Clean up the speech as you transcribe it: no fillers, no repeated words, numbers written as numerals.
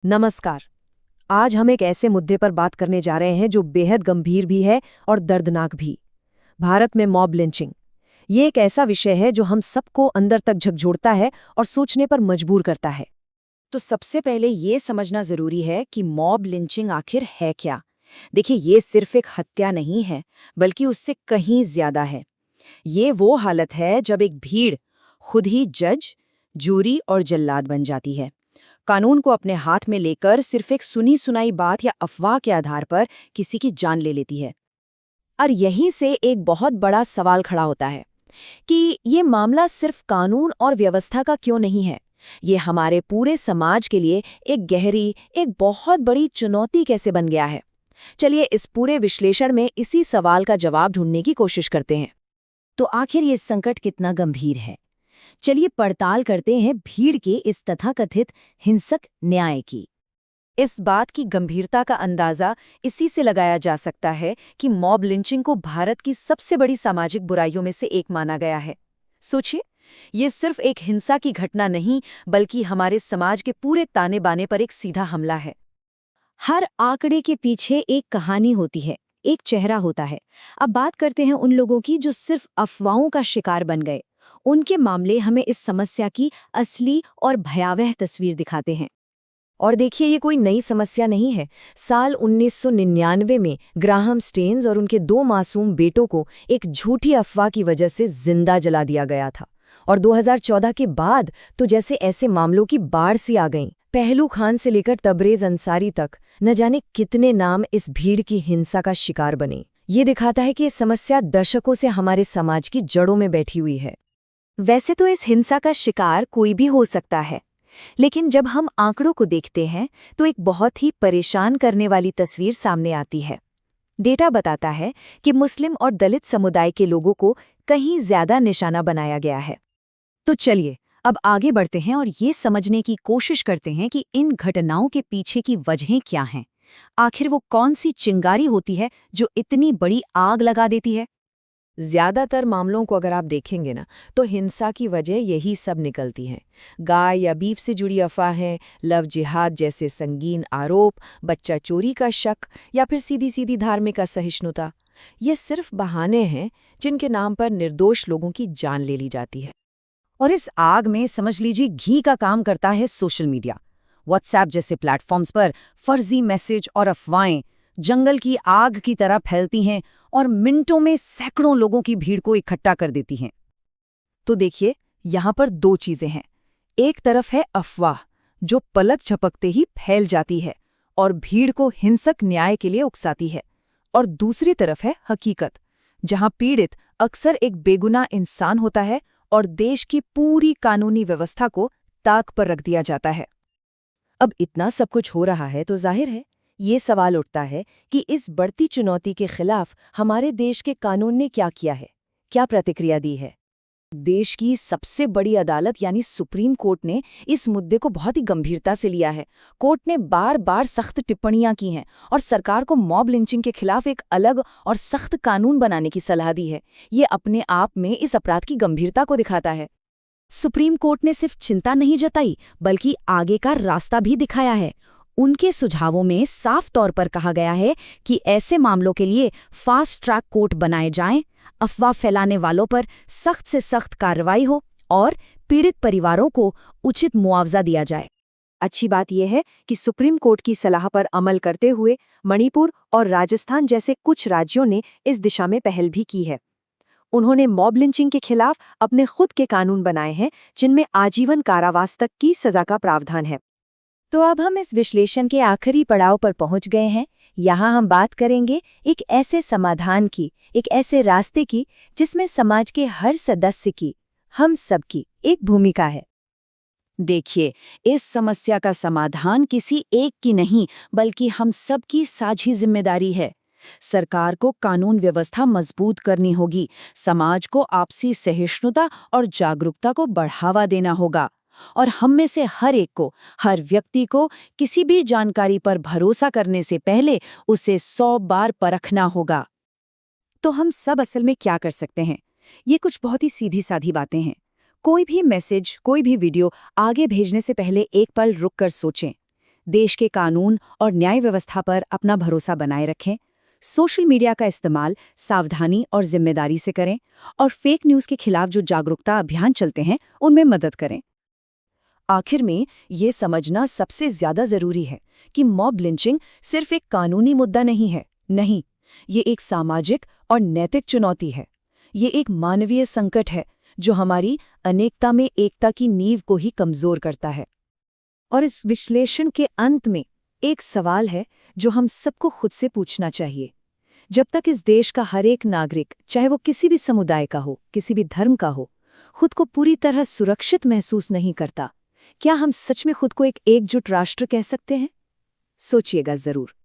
नमस्कार। आज हम एक ऐसे मुद्दे पर बात करने जा रहे हैं जो बेहद गंभीर भी है और दर्दनाक भी। भारत में मॉब लिंचिंग। ये एक ऐसा विषय है जो हम सबको अंदर तक झकझोरता है और सोचने पर मजबूर करता है। तो सबसे पहले ये समझना जरूरी है कि मॉब लिंचिंग आखिर है क्या। देखिए, ये सिर्फ एक हत्या नहीं है, बल्कि उससे कहीं ज्यादा है। ये वो हालत है जब एक भीड़ खुद ही जज, जूरी और जल्लाद बन जाती है। कानून को अपने हाथ में लेकर सिर्फ एक सुनी सुनाई बात या अफवाह के आधार पर किसी की जान ले लेती है। और यहीं से एक बहुत बड़ा सवाल खड़ा होता है कि ये मामला सिर्फ कानून और व्यवस्था का क्यों नहीं है। ये हमारे पूरे समाज के लिए एक गहरी, एक बहुत बड़ी चुनौती कैसे बन गया है। चलिए इस पूरे विश्लेषण में इसी सवाल का जवाब ढूंढने की कोशिश करते हैं। तो आखिर ये संकट कितना गंभीर है? चलिए पड़ताल करते हैं भीड़ के इस तथाकथित हिंसक न्याय की। इस बात की गंभीरता का अंदाजा इसी से लगाया जा सकता है कि मॉब लिंचिंग को भारत की सबसे बड़ी सामाजिक बुराइयों में से एक माना गया है। सोचिए, ये सिर्फ एक हिंसा की घटना नहीं, बल्कि हमारे समाज के पूरे ताने बाने पर एक सीधा हमला है। हर आंकड़े के पीछे एक कहानी होती है, एक चेहरा होता है। अब बात करते हैं उन लोगों की जो सिर्फ अफवाहों का शिकार बन गए। उनके मामले हमें इस समस्या की असली और भयावह तस्वीर दिखाते हैं। और देखिए, ये कोई नई समस्या नहीं है। साल 1999 में ग्राहम स्टेन्स और उनके 2 मासूम बेटों को एक झूठी अफवाह की वजह से जिंदा जला दिया गया था। और 2014 के बाद तो जैसे ऐसे मामलों की बाढ़ सी आ गईं। पहलू खान से लेकर तबरेज अंसारी तक न जाने कितने नाम इस भीड़ की हिंसा का शिकार बने। ये दिखाता है कि ये समस्या दशकों से हमारे समाज की जड़ों में बैठी हुई है। वैसे तो इस हिंसा का शिकार कोई भी हो सकता है, लेकिन जब हम आंकड़ों को देखते हैं तो एक बहुत ही परेशान करने वाली तस्वीर सामने आती है। डेटा बताता है कि मुस्लिम और दलित समुदाय के लोगों को कहीं ज्यादा निशाना बनाया गया है। तो चलिए अब आगे बढ़ते हैं और ये समझने की कोशिश करते हैं कि इन घटनाओं के पीछे की वजहें क्या हैं। आखिर वो कौन सी चिंगारी होती है जो इतनी बड़ी आग लगा देती है। ज्यादातर मामलों को अगर आप देखेंगे ना, तो हिंसा की वजह यही सब निकलती हैं। गाय या बीफ से जुड़ी अफवाहें, लव जिहाद जैसे संगीन आरोप, बच्चा चोरी का शक या फिर सीधी सीधी धार्मिक असहिष्णुता। ये सिर्फ बहाने हैं जिनके नाम पर निर्दोष लोगों की जान ले ली जाती है। और इस आग में समझ लीजिए घी का काम करता है सोशल मीडिया। व्हाट्सएप जैसे प्लेटफॉर्म्स पर फर्जी मैसेज और अफवाहें जंगल की आग की तरह फैलती हैं और मिनटों में सैकड़ों लोगों की भीड़ को इकट्ठा कर देती हैं। तो देखिए, यहाँ पर 2 चीजें हैं। एक तरफ है अफवाह, जो पलक झपकते ही फैल जाती है और भीड़ को हिंसक न्याय के लिए उकसाती है। और दूसरी तरफ है हकीकत, जहाँ पीड़ित अक्सर एक बेगुनाह इंसान होता है और देश की पूरी कानूनी व्यवस्था को ताक पर रख दिया जाता है। अब इतना सब कुछ हो रहा है तो जाहिर है ये सवाल उठता है कि इस बढ़ती चुनौती के खिलाफ हमारे देश के कानून ने क्या किया है, क्या प्रतिक्रिया दी है। देश की सबसे बड़ी अदालत यानी सुप्रीम कोर्ट ने इस मुद्दे को बहुत ही गंभीरता से लिया है। कोर्ट ने बार बार सख्त टिप्पणियां की हैं और सरकार को मॉब लिंचिंग के खिलाफ एक अलग और सख्त कानून बनाने की सलाह दी है। ये अपने आप में इस अपराध की गंभीरता को दिखाता है। सुप्रीम कोर्ट ने सिर्फ चिंता नहीं जताई, बल्कि आगे का रास्ता भी दिखाया है। उनके सुझावों में साफ तौर पर कहा गया है कि ऐसे मामलों के लिए फास्ट ट्रैक कोर्ट बनाए जाएं, अफवाह फैलाने वालों पर सख्त से सख्त कार्रवाई हो और पीड़ित परिवारों को उचित मुआवजा दिया जाए। अच्छी बात यह है कि सुप्रीम कोर्ट की सलाह पर अमल करते हुए मणिपुर और राजस्थान जैसे कुछ राज्यों ने इस दिशा में पहल भी की है। उन्होंने मॉब लिंचिंग के खिलाफ अपने खुद के कानून बनाए हैं, जिनमें आजीवन कारावास तक की सजा का प्रावधान है। तो अब हम इस विश्लेषण के आखिरी पड़ाव पर पहुंच गए हैं। यहाँ हम बात करेंगे एक ऐसे समाधान की, एक ऐसे रास्ते की जिसमें समाज के हर सदस्य की, हम सबकी एक भूमिका है। देखिए, इस समस्या का समाधान किसी एक की नहीं, बल्कि हम सबकी साझी जिम्मेदारी है। सरकार को कानून व्यवस्था मजबूत करनी होगी, समाज को आपसी सहिष्णुता और जागरूकता को बढ़ावा देना होगा, और हम में से हर एक को, हर व्यक्ति को किसी भी जानकारी पर भरोसा करने से पहले उसे 100 बार परखना होगा। तो हम सब असल में क्या कर सकते हैं? ये कुछ बहुत ही सीधी साधी बातें हैं। कोई भी मैसेज, कोई भी वीडियो आगे भेजने से पहले एक पल रुक कर सोचें। देश के कानून और न्याय व्यवस्था पर अपना भरोसा बनाए रखें, सोशल मीडिया का इस्तेमाल सावधानी और जिम्मेदारी से करें और फेक न्यूज़ के खिलाफ जो जागरूकता अभियान चलते हैं उनमें मदद करें। आखिर में ये समझना सबसे ज्यादा जरूरी है कि मॉब लिंचिंग सिर्फ एक कानूनी मुद्दा नहीं है। नहीं, ये एक सामाजिक और नैतिक चुनौती है। ये एक मानवीय संकट है जो हमारी अनेकता में एकता की नींव को ही कमजोर करता है। और इस विश्लेषण के अंत में एक सवाल है जो हम सबको खुद से पूछना चाहिए। जब तक इस देश का हर एक नागरिक, चाहे वो किसी भी समुदाय का हो, किसी भी धर्म का हो, खुद को पूरी तरह सुरक्षित महसूस नहीं करता, क्या हम सच में खुद को एक एकजुट राष्ट्र कह सकते हैं? सोचिएगा जरूर।